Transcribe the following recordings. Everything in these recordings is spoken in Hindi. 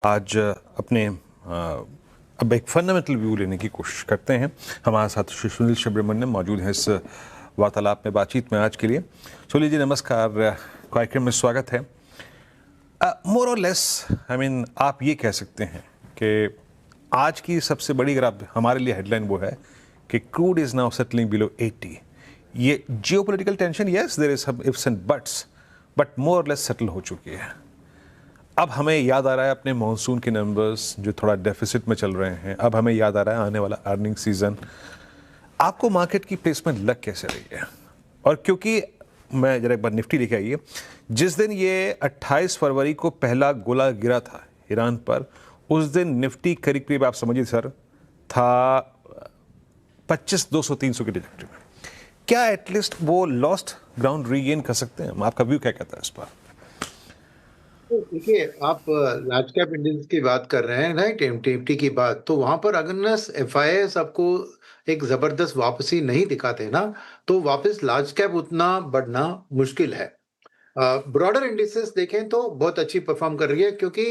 आज अपने अब एक फंडामेंटल व्यू लेने की कोशिश करते हैं। हमारे साथ श्री सुनील सुब्रमण्यम मौजूद हैं इस वार्तालाप में, बातचीत में आज के लिए। सुनील जी नमस्कार, कार्यक्रम में स्वागत है। मोर और लेस आप ये कह सकते हैं कि आज की सबसे बड़ी, अगर आप हमारे लिए हेडलाइन वो है कि crude is now settling below 80। ये geopolitical tension, yes there is some ifs and buts, but more or less settle हो चुकी है। अब हमें याद आ रहा है अपने मॉनसून के नंबर्स जो थोड़ा डेफिसिट में चल रहे हैं। अब हमें याद आ रहा है आने वाला अर्निंग सीजन। आपको मार्केट की प्लेसमेंट लग कैसे रही है? और क्योंकि मैं जरा एक बार निफ्टी लेके आइए, जिस दिन ये 28 फरवरी को पहला गोला गिरा था ईरान पर, उस दिन निफ्टी करीब करीब आप समझिए सर था 25-200-300 की ट्रैजेक्टरी में। क्या एटलीस्ट वो लॉस्ट ग्राउंड रीगेन कर सकते हैं? आपका व्यू क्या कहता है इस पर? तो देखिए, आप लार्ज कैप इंडेक्स की बात कर रहे हैं, राइट? निफ्टी की बात, तो वहां पर अगर एफआईएस आपको एक जबरदस्त वापसी नहीं दिखाते ना, तो वापस लार्ज कैप उतना बढ़ना मुश्किल है। ब्रॉडर इंडिसेस देखें तो बहुत अच्छी परफॉर्म कर रही है, क्योंकि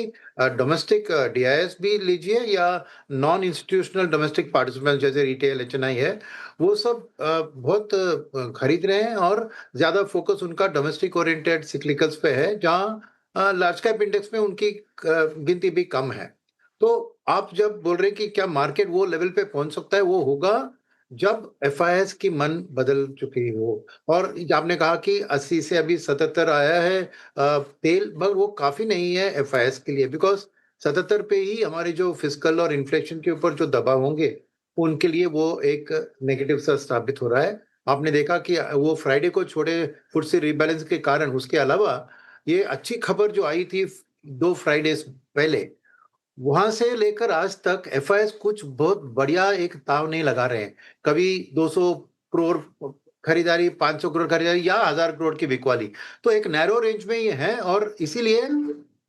डोमेस्टिक डीआईएस भी लीजिए या नॉन इंस्टीट्यूशनल डोमेस्टिक पार्टिसिपेंट जैसे रिटेल एचएनआई है, वो सब बहुत खरीद रहे हैं, और ज्यादा फोकस उनका डोमेस्टिक ओरिएंटेड सिक्लिकल्स पे है, जहां लार्ज कैप इंडेक्स में उनकी गिनती भी कम है। तो आप जब बोल रहे हैं कि क्या मार्केट वो लेवल पे पहुंच सकता है, वो होगा जब एफआईएस की मन बदल चुकी हो। और आपने कहा कि 80 से अभी 77 आया है तेल, मगर वो काफी नहीं है एफआईएस के लिए, बिकॉज 77 पे ही हमारे जो फिस्कल और इन्फ्लेशन के ऊपर जो दबाव होंगे, उनके लिए वो एक नेगेटिव सा साबित हो रहा है। आपने देखा कि वो फ्राइडे को छोड़े फुटसे रीबैलेंस के कारण, उसके अलावा ये अच्छी खबर जो आई थी 2 फ्राइडे पहले, वहां से लेकर आज तक एफआईएस कुछ बहुत बढ़िया एक ताव नहीं लगा रहे हैं। कभी 200 करोड़ खरीदारी, 500 करोड़ खरीदारी, या 1000 करोड़ की बिकवाली, तो एक नैरो रेंज में ये है। और इसीलिए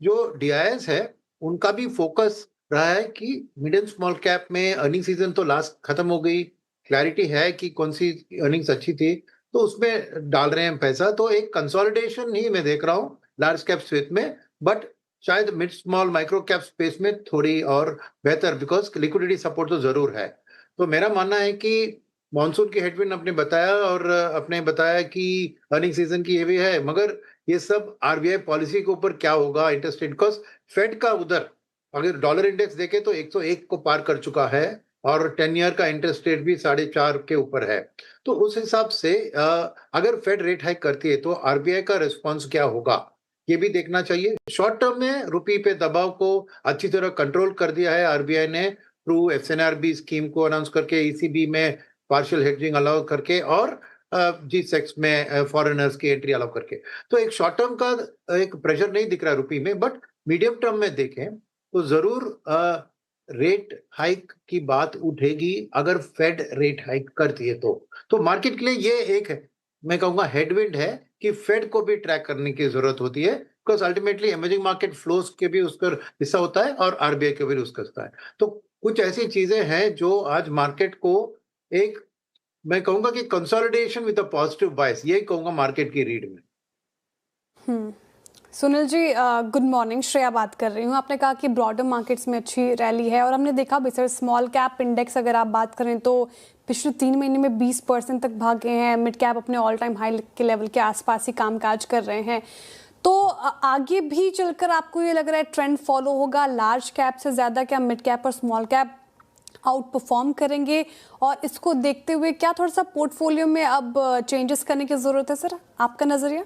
जो डीआईएस है, उनका भी फोकस रहा है कि मिड एंड स्मॉल कैप में अर्निंग सीजन तो लास्ट खत्म हो गई, क्लैरिटी है कि कौन सी अर्निंग्स अच्छी थी, तो उसमें डाल रहे हैं पैसा। तो एक कंसोलिडेशन ही मैं देख रहा हूँ लार्ज कैप स्पेस में, बट शायद mid small micro cap space में थोड़ी और बेहतर, बिकॉज लिक्विडिटी सपोर्ट तो जरूर है। तो मेरा मानना है कि मॉनसून की हेडविंड आपने बताया, और आपने बताया कि अर्निंग सीजन की ये भी है, मगर ये सब आरबीआई पॉलिसी के ऊपर क्या होगा, इंटरेस्ट रेट, बिकॉज फेड का उधर अगर डॉलर इंडेक्स देखे तो 101 को पार कर चुका है, और 10 ईयर का इंटरेस्ट रेट भी 4.5 के ऊपर है। तो उस हिसाब से अगर फेड रेट हाइक करती है तो आरबीआई का रिस्पॉन्स क्या होगा, ये भी देखना चाहिए। शॉर्ट टर्म में रुपये पे दबाव को अच्छी तरह कंट्रोल कर दिया है आरबीआई ने, थ्रू एफएनआरबी स्कीम को अनाउंस करके, ईसीबी में पार्शियल हेजिंग अलाउ करके, और जी सेक्स में फॉरेनर्स की एंट्री अलाउ करके। तो एक शॉर्ट टर्म का एक प्रेशर नहीं दिख रहा रुपये में, बट मीडियम टर्म में देखें तो जरूर रेट हाइक की बात उठेगी अगर फेड रेट हाइक करती है तो मार्केट के लिए ये एक मैं कहूंगा हेडविंड है कि फेड को भी ट्रैक करने की जरूरत होती है, because ultimately emerging market flows के भी उसका हिस्सा होता है, और आरबीआई के भी उसका हिस्सा है। तो कुछ ऐसी चीजें हैं जो आज मार्केट को एक, मैं कहूंगा कि कंसोलिडेशन विद अ पॉजिटिव बायस, यही कहूंगा मार्केट की रीड में। Sunil ji, good morning. श्रेया बात कर रही हूँ। आपने कहा कि ब्रॉडर मार्केट्स में अच्छी रैली है, और हमने देखा भी सर, स्मॉल कैप इंडेक्स अगर आप बात करें तो पिछले 3 महीने में 20% तक भागे हैं। मिड कैप अपने ऑल टाइम हाई के लेवल के आसपास ही कामकाज कर रहे हैं। तो आगे भी चलकर आपको ये लग रहा है ट्रेंड फॉलो होगा, लार्ज कैप से ज़्यादा क्या मिड कैप और स्मॉल कैप आउट परफॉर्म करेंगे? और इसको देखते हुए क्या थोड़ा सा पोर्टफोलियो में अब चेंजेस करने की ज़रूरत है सर, आपका नज़रिया?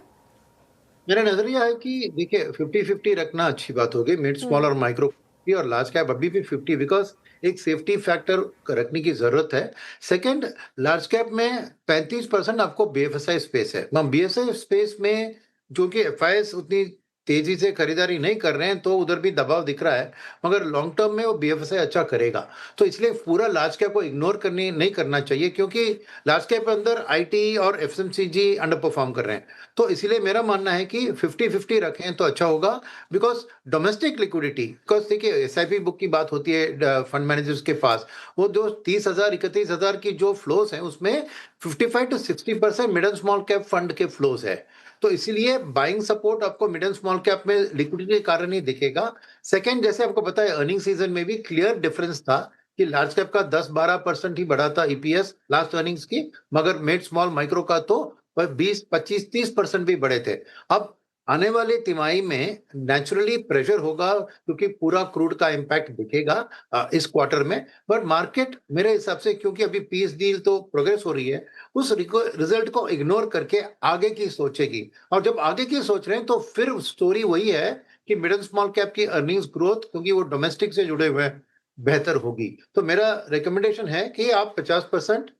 मेरा नजरिया है कि देखिए 50-50 रखना अच्छी बात होगी, मिड स्मॉल और माइक्रो, और लार्ज कैप अभी भी 50, बिकॉज एक सेफ्टी फैक्टर रखने की जरूरत है। सेकंड, लार्ज कैप में 35% आपको बीएफएसआई स्पेस है। बीएफएसआई स्पेस में जो कि एफआईएस उतनी तेजी से खरीदारी नहीं कर रहे हैं, तो उधर भी दबाव दिख रहा है, मगर लॉन्ग टर्म में वो बीएफएसआई अच्छा करेगा। तो इसलिए पूरा लार्ज कैप को इग्नोर करनी नहीं करना चाहिए, क्योंकि लार्ज कैप के अंदर आईटी और एफएमसीजी अंडर परफॉर्म कर रहे हैं। तो इसीलिए मेरा मानना है कि 50-50 रखें तो अच्छा होगा, बिकॉज डोमेस्टिक लिक्विडिटी, बिकॉज देखिए एसआईपी बुक की बात होती है फंड मैनेजर्स के पास, वो जो 30,000-31,000 की जो फ्लोज हैं, उसमें 55 to 60% mid and small cap fund के फ्लोज है। तो इसीलिए बाइंग सपोर्ट आपको मिड एंड स्मॉल कैप में लिक्विडिटी के कारण ही दिखेगा। सेकंड, जैसे आपको पता है अर्निंग सीजन में भी क्लियर डिफरेंस था कि लार्ज कैप का 10-12% ही बढ़ा था ईपीएस लास्ट अर्निंग्स की, मगर मिड स्मॉल माइक्रो का तो 20-25-30% भी बढ़े थे। अब आने वाली तिमाही में नेचुरली प्रेशर होगा क्योंकि पूरा क्रूड का इम्पैक्ट दिखेगा इस क्वार्टर में, बट मार्केट मेरे हिसाब से, क्योंकि अभी पीस डील तो प्रोग्रेस हो रही है, उस रिजल्ट को इग्नोर करके आगे की सोचेगी। और जब आगे की सोच रहे हैं तो फिर स्टोरी वही है कि मिड एंड स्मॉल कैप की अर्निंग्स ग्रोथ, क्योंकि वो डोमेस्टिक से जुड़े हुए हैं, बेहतर होगी। तो मेरा रिकमेंडेशन है कि आप 50%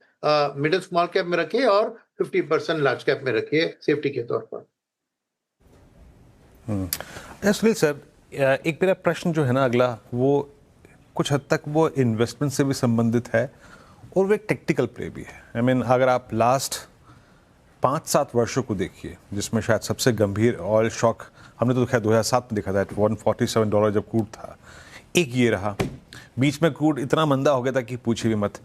मिड एंड स्मॉल कैप में रखिए और 50% लार्ज कैप में रखिए सेफ्टी के तौर पर। सुनील सर, एक मेरा प्रश्न जो है ना अगला, वो कुछ हद तक वो इन्वेस्टमेंट से भी संबंधित है और वो एक टेक्निकल प्ले भी है। आई मीन अगर आप लास्ट 5-7 वर्षों को देखिए, जिसमें शायद सबसे गंभीर ऑयल शॉक हमने तो खैर 2007 में देखा था, $147 जब क्रूड था, एक ये रहा। बीच में क्रूड इतना मंदा हो गया था कि पूछिए भी मत।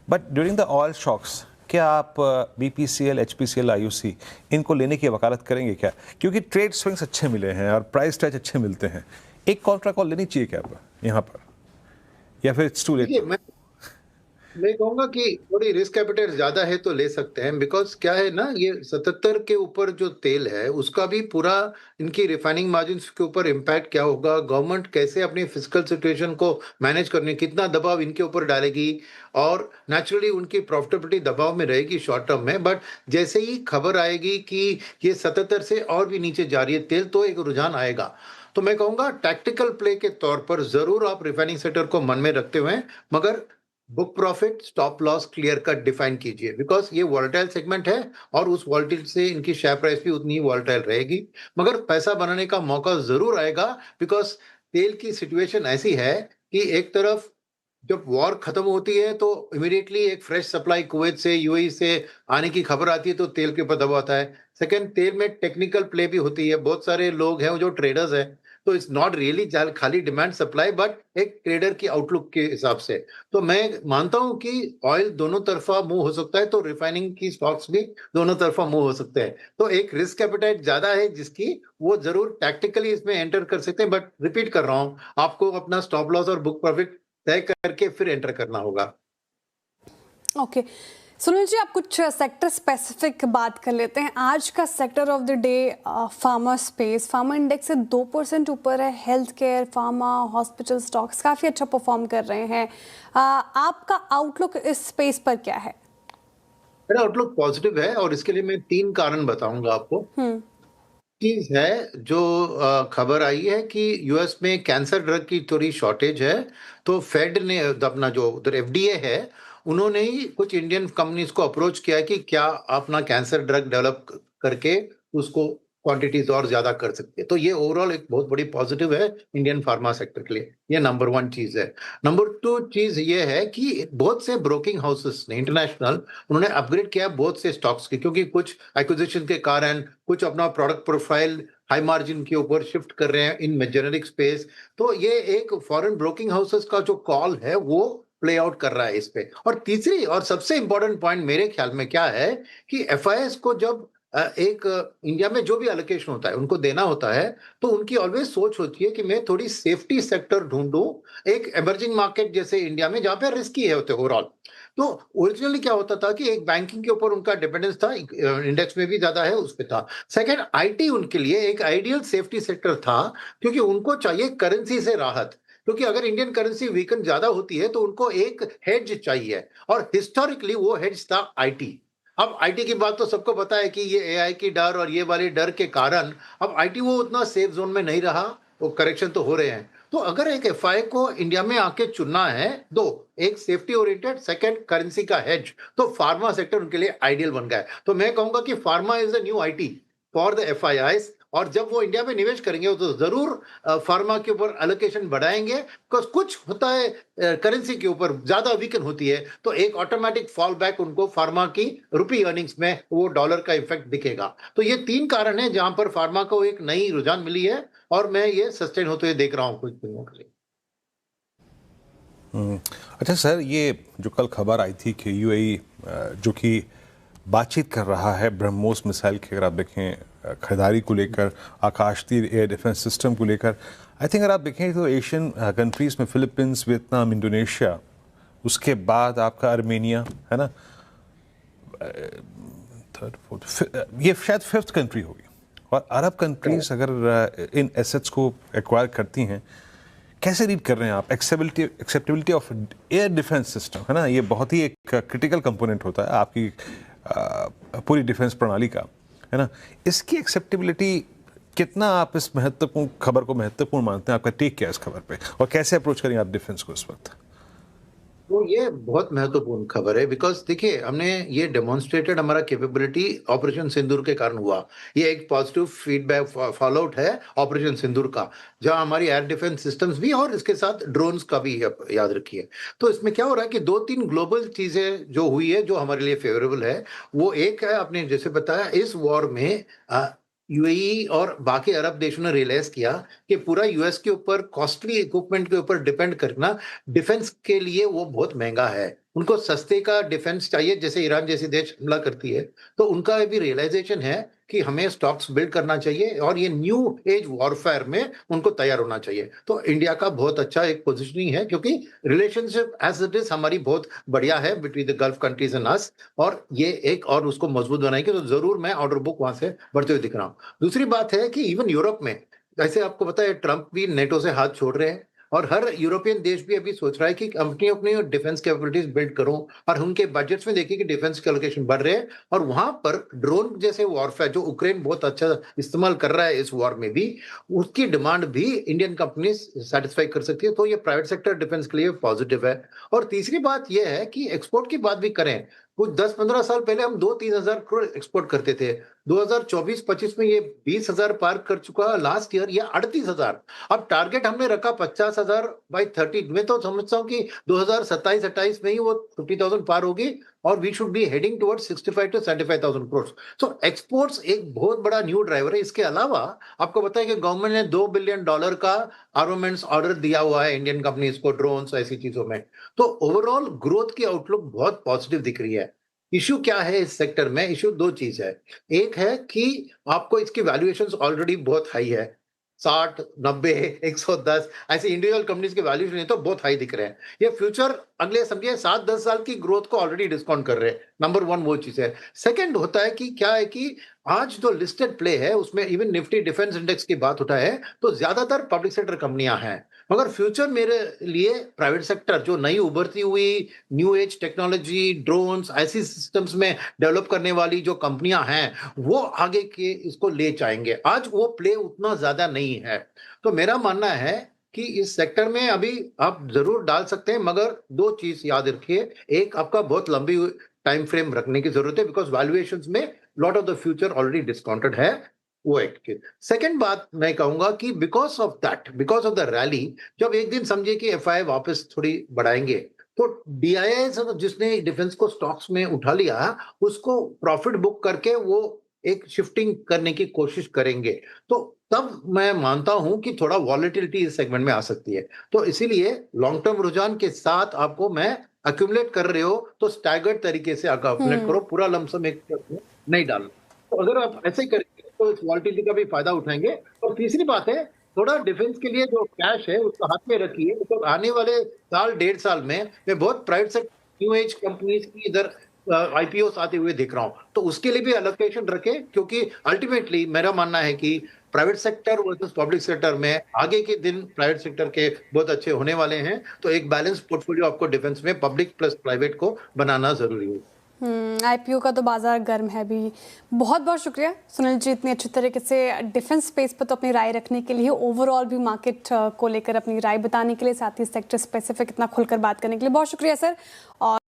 But during the oil shocks, क्या आप बीपीसीएल, एचपीसीएल, आईओसी इनको लेने की वकालत करेंगे क्या? क्योंकि ट्रेड स्विंग्स अच्छे मिले हैं और प्राइस टच अच्छे मिलते हैं। एक कॉन्ट्रा कॉल लेनी चाहिए क्या यहाँ पर, या फिर इट्स टू लेट? मैं कहूंगा कि थोड़ी रिस्क कैपिटल ज्यादा है तो ले सकते हैं, बिकॉज क्या है ना, ये 77 के ऊपर जो तेल है उसका भी पूरा इनकी रिफाइनिंग मार्जिन के ऊपर इम्पैक्ट क्या होगा, गवर्नमेंट कैसे अपनी फिजिकल सिचुएशन को मैनेज करने, कितना दबाव इनके ऊपर डालेगी, और नेचुरली उनकी प्रॉफिटेबिलिटी दबाव में रहेगी शॉर्ट टर्म में। बट जैसे ही खबर आएगी कि ये 77 से और भी नीचे जा रही है तेल, तो एक रुझान आएगा। तो मैं कहूंगा टैक्टिकल प्ले के तौर पर जरूर आप रिफाइनिंग सेक्टर को मन में रखते हुए, मगर book profit, stop loss clear cut define कीजिए, बिकॉज ये वॉलेटाइल सेगमेंट है और उस वॉलेटिल से इनकी शेयर प्राइस भी उतनी ही वॉलेटाइल रहेगी। मगर पैसा बनाने का मौका जरूर आएगा, बिकॉज तेल की सिचुएशन ऐसी है कि एक तरफ जब वॉर खत्म होती है तो इमीडिएटली एक फ्रेश सप्लाई कुवैत से, यूएई से आने की खबर आती है, तो तेल के ऊपर दबाव आता है। सेकंड, तेल में टेक्निकल प्ले भी होती है, बहुत सारे लोग हैं जो ट्रेडर्स हैं, तो इट्स नॉट रियली खाली डिमांड सप्लाई, बट एक ट्रेडर की आउटलुक के हिसाब से। तो मैं मानता हूं कि ऑयल दोनों तरफा मूव हो सकता है, तो रिफाइनिंग की स्टॉक्स भी दोनों तरफा मूव हो सकते हैं। तो एक रिस्क एपेटाइट ज्यादा है जिसकी, वो जरूर टैक्टिकली इसमें एंटर कर सकते हैं, बट रिपीट कर रहा हूं, आपको अपना स्टॉप लॉस और बुक प्रॉफिट तय करके फिर एंटर करना होगा। ओके सुनील जी, आप कुछ सेक्टर स्पेसिफिक बात कर लेते हैं। आज का sector of the day pharma space, pharma index से 2% ऊपर है। Health care, pharma, hospital stocks काफ़ी अच्छा परफॉर्म कर रहे हैं। आपका आउटलुक इस स्पेस पर क्या है? मेरा आउटलुक पॉजिटिव है और इसके लिए मैं 3 कारण बताऊंगा आपको। चीज है जो खबर आई है कि यूएस में कैंसर ड्रग की थोड़ी शॉर्टेज है, तो फेड ने अपना जो उधर एफडीए है, उन्होंने ही कुछ इंडियन कंपनीज को अप्रोच किया है कि क्या अपना कैंसर ड्रग डेवलप करके उसको क्वांटिटीज और ज्यादा कर सकते हैं। तो ये ओवरऑल एक बहुत बड़ी पॉजिटिव है इंडियन फार्मा सेक्टर के लिए। ये नंबर 1 चीज है। नंबर 2 चीज ये है कि बहुत से ब्रोकिंग हाउसेस ने इंटरनेशनल, उन्होंने अपग्रेड किया बहुत से स्टॉक्स की, क्योंकि कुछ एक्विजिशन के कारण कुछ अपना प्रोडक्ट प्रोफाइल हाई मार्जिन के ऊपर शिफ्ट कर रहे हैं इन जेनेरिक स्पेस। तो ये एक फॉरेन ब्रोकिंग हाउसेस का जो कॉल है वो प्ले आउट कर रहा है इस पे। और तीसरी और सबसे इंपॉर्टेंट पॉइंट मेरे ख्याल में क्या है कि एफआईएस को जब एक इंडिया में जो भी एलोकेशन होता है उनको देना होता है, तो उनकी ऑलवेज सोच होती है कि मैं थोड़ी सेफ्टी सेक्टर ढूंढूं एक एमर्जिंग मार्केट जैसे इंडिया में, जहां पे रिस्की है होते ओवरऑल। तो ओरिजिनली क्या होता था कि एक बैंकिंग के ऊपर उनका डिपेंडेंस था, इंडेक्स में भी ज्यादा है उस पे था। सेकंड, आईटी उनके लिए एक आइडियल सेफ्टी सेक्टर था, क्योंकि उनको चाहिए करेंसी से राहत, क्योंकि अगर इंडियन करेंसी वीकन ज्यादा होती है तो उनको एक हेज चाहिए, और हिस्टोरिकली वो हेज था आईटी। अब आईटी की बात तो सबको पता है कि ये एआई की डर और ये वाली डर के कारण अब आईटी वो उतना सेफ जोन में नहीं रहा, वो करेक्शन तो हो रहे हैं। तो अगर एक एफआई को इंडिया में आके चुनना है, दो, एक सेफ्टी ओरिएंटेड, सेकंड करेंसी का हेज, तो फार्मा सेक्टर उनके लिए आइडियल बन गया है। तो मैं कहूंगा कि pharma is the new IT for the FIIs, और जब वो इंडिया में निवेश करेंगे तो जरूर फार्मा के ऊपर एलोकेशन बढ़ाएंगे, बिकॉज कुछ होता है करेंसी के ऊपर ज्यादा वीकन होती है, तो एक ऑटोमेटिक फॉल बैक उनको फार्मा की रुपी अर्निंग्स में वो डॉलर का इफेक्ट दिखेगा। तो ये 3 कारण है जहां पर फार्मा को एक नई रुझान मिली है, और मैं ये सस्टेन होते हुए देख रहा हूं कुछ दिनों के लिए। अच्छा सर, ये जो कल खबर आई थी कि यूएई जो कि बातचीत कर रहा है ब्रह्मोस मिसाइल की, अगर आप देखें खरीदारी को लेकर, आकाशतीर एयर डिफेंस सिस्टम को लेकर। आई थिंक अगर आप देखें तो एशियन कंट्रीज़ में फिलीपींस, वियतनाम, इंडोनेशिया, उसके बाद आपका आर्मेनिया है ना, थर्ड फोर्थ, ये शायद फिफ्थ कंट्री होगी। और अरब कंट्रीज अगर इन एसेट्स को एक्वायर करती हैं, कैसे रीड कर रहे हैं आप acceptability of air defence system, है ना, ये बहुत ही एक क्रिटिकल कंपोनेंट होता है आपकी पूरी डिफेंस प्रणाली का, है ना, इसकी एक्सेप्टेबिलिटी कितना आप इस महत्वपूर्ण खबर को महत्वपूर्ण मानते हैं? आपका टेक क्या है इस खबर पे, और कैसे अप्रोच करेंगे आप डिफेंस को इस वक्त? तो ये बहुत महत्वपूर्ण खबर है, बिकॉज देखिए हमने ये डेमोन्स्ट्रेटेड हमारा कैपेबिलिटी ऑपरेशन सिंदूर के कारण हुआ। ये एक पॉजिटिव फीडबैक फॉलोआउट है ऑपरेशन सिंदूर का, जहां हमारी एयर डिफेंस सिस्टम्स भी और इसके साथ ड्रोन्स का भी याद रखिए। तो इसमें क्या हो रहा है कि 2-3 ग्लोबल चीजें जो हुई है जो हमारे लिए फेवरेबल है। वो एक है, आपने जैसे बताया, इस वॉर में यूएई और बाकी अरब देशों ने रियलाइज किया कि पूरा यूएस के ऊपर कॉस्टली इक्विपमेंट के ऊपर डिपेंड करना डिफेंस के लिए वो बहुत महंगा है। उनको सस्ते का डिफेंस चाहिए, जैसे ईरान जैसी देश हमला करती है। तो उनका भी रियलाइजेशन है कि हमें स्टॉक्स बिल्ड करना चाहिए और ये न्यू एज वॉरफेयर में उनको तैयार होना चाहिए। तो इंडिया का बहुत अच्छा एक पोजिशनिंग है, क्योंकि रिलेशनशिप एज इट इज हमारी बहुत बढ़िया है between the Gulf countries and us, और ये एक और उसको मजबूत बनाएगी। तो जरूर मैं ऑर्डर बुक वहां से बढ़ते हुए दिख रहा हूँ। दूसरी बात है कि इवन यूरोप में, जैसे आपको पता है, ट्रंप भी नेटो से हाथ छोड़ रहे हैं, और हर यूरोपियन देश भी अभी सोच रहा है कि कंपनी अपनी डिफेंस कैपेबिलिटीज बिल्ड करूं, और उनके बजट्स में देखिए कि डिफेंस के एलोकेशन बढ़ रहे हैं। और वहां पर ड्रोन जैसे वॉरफेयर जो यूक्रेन बहुत अच्छा इस्तेमाल कर रहा है इस वॉर में भी, उसकी डिमांड भी इंडियन कंपनी सेटिस्फाई कर सकती है। तो ये प्राइवेट सेक्टर डिफेंस के लिए पॉजिटिव है। और तीसरी बात यह है कि एक्सपोर्ट की बात भी करें, कुछ 10-15 साल पहले हम 2-3 हजार करोड़ एक्सपोर्ट करते थे। 2024-25 में ये 20,000 पार कर चुका है। लास्ट ईयर ये 38,000। अब टारगेट हमने रखा 50,000 बाई 30। मैं तो समझता हूँ कि 2027-28 में ही वो 50,000 पार होगी, और we should be heading towards 65 to 75,000 crore. So exports एक बहुत बड़ा न्यू ड्राइवर है। इसके अलावा आपको पता है कि गवर्नमेंट ने $2 बिलियन का आर्मामेंट्स ऑर्डर दिया हुआ है इंडियन कंपनीज को, ड्रोन्स ऐसी चीजों में। तो ओवरऑल ग्रोथ की आउटलुक बहुत पॉजिटिव दिख रही है। इश्यू क्या है इस सेक्टर में? इश्यू दो चीज है। एक है कि आपको इसकी वैल्यूएशंस ऑलरेडी बहुत हाई है, 60, 90, 110 ऐसे इंडिविजुअल कंपनीज के वैल्यूएशन तो बहुत हाई दिख रहे हैं। ये फ्यूचर अगले समझिए 7-10 साल की ग्रोथ को ऑलरेडी डिस्काउंट कर रहे हैं। नंबर 1 वो चीज है। सेकंड होता है कि क्या है कि आज जो लिस्टेड प्ले है उसमें इवन निफ्टी डिफेंस इंडेक्स की बात उठा है तो ज्यादातर पब्लिक सेक्टर कंपनियां हैं, मगर फ्यूचर मेरे लिए प्राइवेट सेक्टर जो नई उभरती हुई न्यू एज टेक्नोलॉजी, ड्रोन्स ऐसी सिस्टम्स में डेवलप करने वाली जो कंपनियां हैं वो आगे के इसको ले जाएंगे। आज वो प्ले उतना ज्यादा नहीं है। तो मेरा मानना है कि इस सेक्टर में अभी आप जरूर डाल सकते हैं, मगर दो चीज याद रखिए। एक, आपका बहुत लंबी टाइम फ्रेम रखने की जरूरत है, बिकॉज वैल्यूएशंस में lot of the future already discounted है। वो एक चीज। सेकेंड बात मैं कहूंगा कि बिकॉज ऑफ द रैली, जब एक दिन समझिए कि एफआई वापस थोड़ी बढ़ाएंगे, तो डीआईआई जिसने डिफेंस को स्टॉक्स में उठा लिया उसको प्रॉफिट बुक करके वो एक शिफ्टिंग करने की कोशिश करेंगे। तो तब मैं मानता हूं कि थोड़ा वॉलेटिलिटी इस सेगमेंट में आ सकती है। तो इसीलिए लॉन्ग टर्म रुझान के साथ आपको मैं अक्यूमुलेट कर रहे हो तो स्टैगर्ड तरीके से अक्यूमुलेट करो, पूरा लमसम एक नहीं डालना। तो अगर आप ऐसे करेंगे तो इस वॉलेटिलिटी का भी फायदा उठाएंगे। और तीसरी बात है, थोड़ा डिफेंस के लिए जो कैश है उसको हाथ में रखिए, तो आने वाले साल 1.5 साल में मैं बहुत private sector new age companies की इधर आईपीओ आते हुए दिख रहा हूं। तो उसके लिए भी अलोकेशन रखें, क्योंकि अल्टीमेटली मेरा मानना है कि private sector versus public sector में आगे के दिन प्राइवेट सेक्टर के बहुत अच्छे होने वाले हैं। तो एक बैलेंस पोर्टफोलियो आपको डिफेंस में पब्लिक प्लस प्राइवेट को बनाना जरूरी है। आईपीओ का तो बाजार गर्म है भी। बहुत बहुत शुक्रिया सुनील जी, इतनी अच्छी तरीके से डिफेंस स्पेस पर तो अपनी राय रखने के लिए, ओवरऑल भी मार्केट को लेकर अपनी राय बताने के लिए, साथ ही सेक्टर स्पेसिफिक इतना खुलकर बात करने के लिए बहुत शुक्रिया सर। और